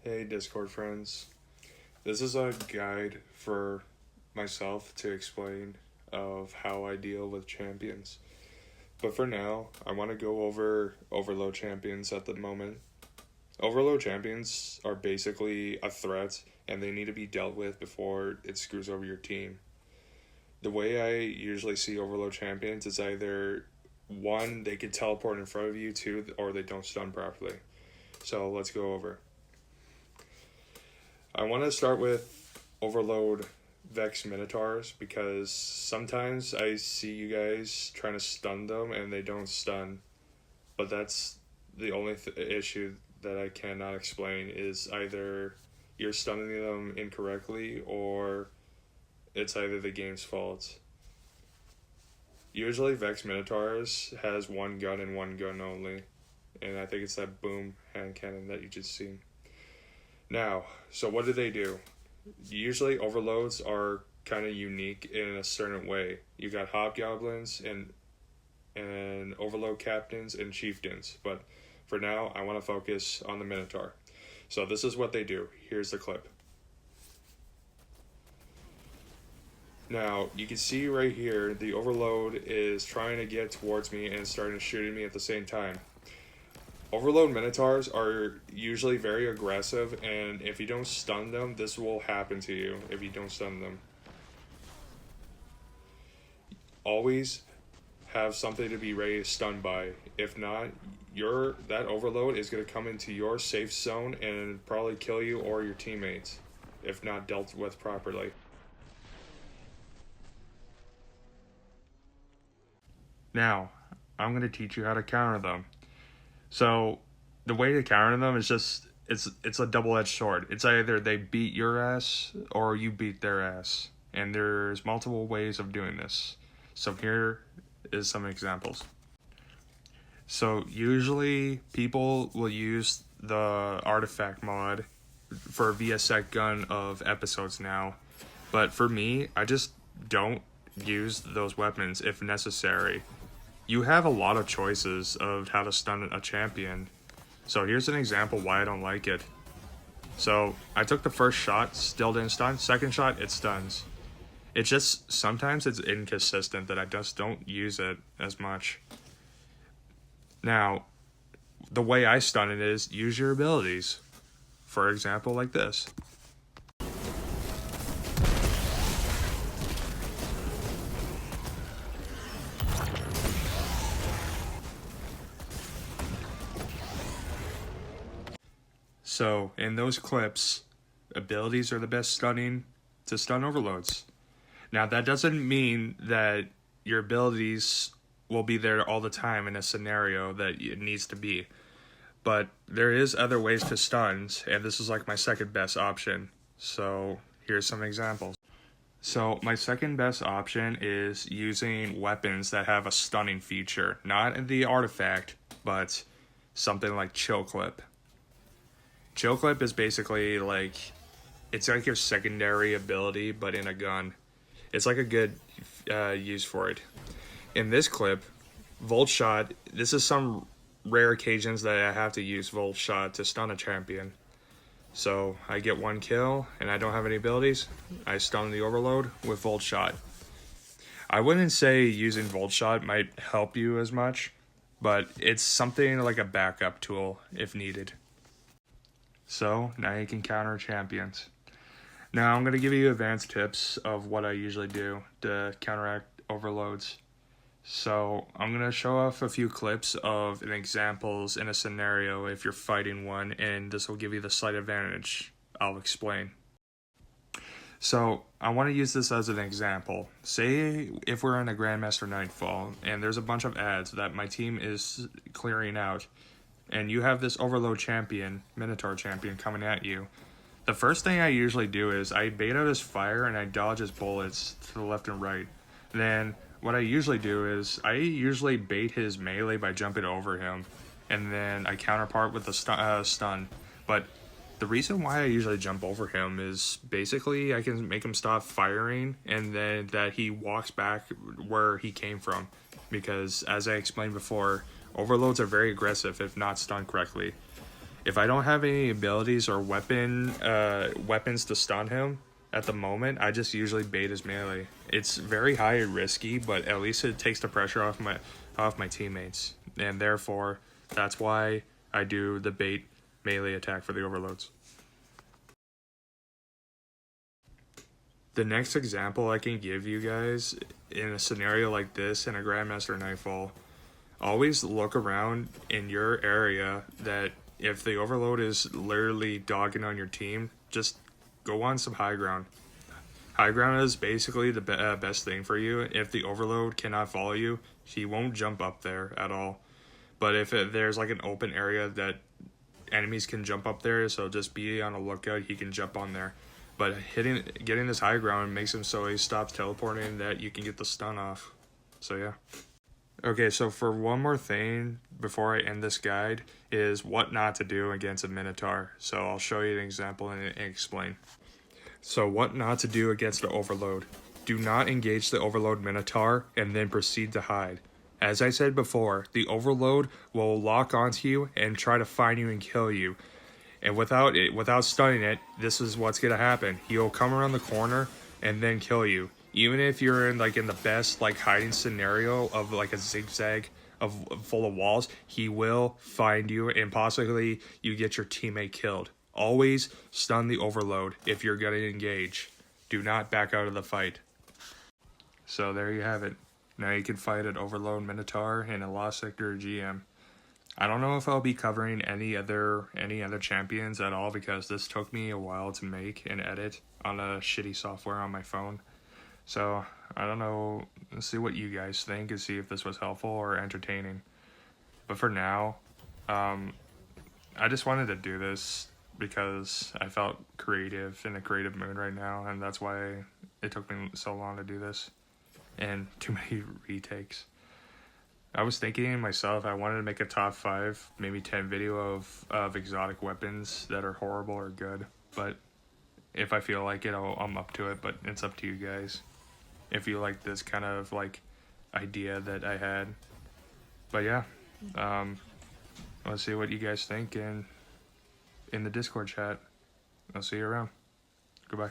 Hey Discord friends, this is a guide for myself to explain of how I deal with champions. But for now, I want to go over overload champions at the moment. Overload champions are basically a threat and they need to be dealt with before it screws over your team. The way I usually see overload champions is either one, they can teleport in front of you, two, or they don't stun properly. So let's go over. I want to start with Overload Vex Minotaurs because sometimes I see you guys trying to stun them and they don't stun. But that's the only issue that I cannot explain is either you're stunning them incorrectly or it's either the game's fault. Usually Vex Minotaurs has one gun and one gun only. And I think it's that boom hand cannon that you just seen. Now, so what do? Usually overloads are kind of unique in a certain way. You got hobgoblins and overload captains and chieftains, but for now I want to focus on the Minotaur. So this is what they do. Here's the clip. Now, you can see right here the overload is trying to get towards me and starting shooting me at the same time. Overload Minotaurs are usually very aggressive, and if you don't stun them, this will happen to you if you don't stun them. Always have something to be ready to stun by. If not, that overload is going to come into your safe zone and probably kill you or your teammates, if not dealt with properly. Now, I'm going to teach you how to counter them. So the way to counter them is just it's a double-edged sword. It's either they beat your ass or you beat their ass. And there's multiple ways of doing this. So here is some examples. So usually people will use the artifact mod for VSEC gun of episodes now. But for me, I just don't use those weapons if necessary. You have a lot of choices of how to stun a champion. So here's an example why I don't like it. So I took the first shot, still didn't stun. Second shot, it stuns. It just, sometimes it's inconsistent that I just don't use it as much. Now, the way I stun it is use your abilities. For example, like this. So, in those clips, abilities are the best stunning to stun overloads. Now, that doesn't mean that your abilities will be there all the time in a scenario that it needs to be. But there is other ways to stun, and this is like my second best option. So, here's some examples. So, my second best option is using weapons that have a stunning feature. Not in the artifact, but something like Chill Clip. Chill Clip is basically it's like your secondary ability, but in a gun. It's like a good use for it. In this clip, Volt Shot, this is some rare occasions that I have to use Volt Shot to stun a champion. So I get one kill and I don't have any abilities. I stun the overload with Volt Shot. I wouldn't say using Volt Shot might help you as much, but it's something like a backup tool if needed. So, now you can counter champions. Now, I'm going to give you advanced tips of what I usually do to counteract overloads. So, I'm going to show off a few clips of examples in a scenario if you're fighting one, and this will give you the slight advantage. I'll explain. So, I want to use this as an example. Say if we're in a Grandmaster Nightfall, and there's a bunch of ads that my team is clearing out, and you have this overload champion, Minotaur champion, coming at you. The first thing I usually do is I bait out his fire and I dodge his bullets to the left and right. Then what I usually do is I usually bait his melee by jumping over him, and then I counterpart with the stun. But the reason why I usually jump over him is basically I can make him stop firing and then that he walks back where he came from. Because as I explained before, overloads are very aggressive if not stunned correctly. If I don't have any abilities or weapons to stun him at the moment, I just usually bait his melee. It's very high and risky, but at least it takes the pressure off my teammates, and therefore that's why I do the bait melee attack for the overloads. The next example I can give you guys in a scenario like this in a Grandmaster Nightfall, always look around in your area that if the overload is literally dogging on your team, just go on some high ground. High ground is basically the best thing for you. If the overload cannot follow you, he won't jump up there at all. But if there's like an open area that enemies can jump up there, so just be on a lookout, he can jump on there. But getting this high ground makes him so he stops teleporting that you can get the stun off. So yeah. Okay, so for one more thing before I end this guide is what not to do against a Minotaur. So I'll show you an example and explain. So what not to do against the overload. Do not engage the overload Minotaur and then proceed to hide. As I said before, the overload will lock onto you and try to find you and kill you. And without stunning it, this is what's gonna happen. He'll come around the corner and then kill you. Even if you're in the best hiding scenario of like a zigzag full of walls, he will find you and possibly you get your teammate killed. Always stun the overload if you're gonna engage. Do not back out of the fight. So there you have it. Now you can fight an overload Minotaur in a Lost Sector GM. I don't know if I'll be covering any other champions at all because this took me a while to make and edit on a shitty software on my phone. So I don't know. Let's see what you guys think and see if this was helpful or entertaining. But for now, I just wanted to do this because I felt creative in a creative mood right now, and that's why it took me so long to do this and too many retakes. I was thinking to myself, I wanted to make a top 5, maybe 10 video of exotic weapons that are horrible or good. But if I feel like it, I'm up to it. But it's up to you guys. If you like this kind of idea that I had. But yeah, let's see what you guys think in the Discord chat. I'll see you around. Goodbye.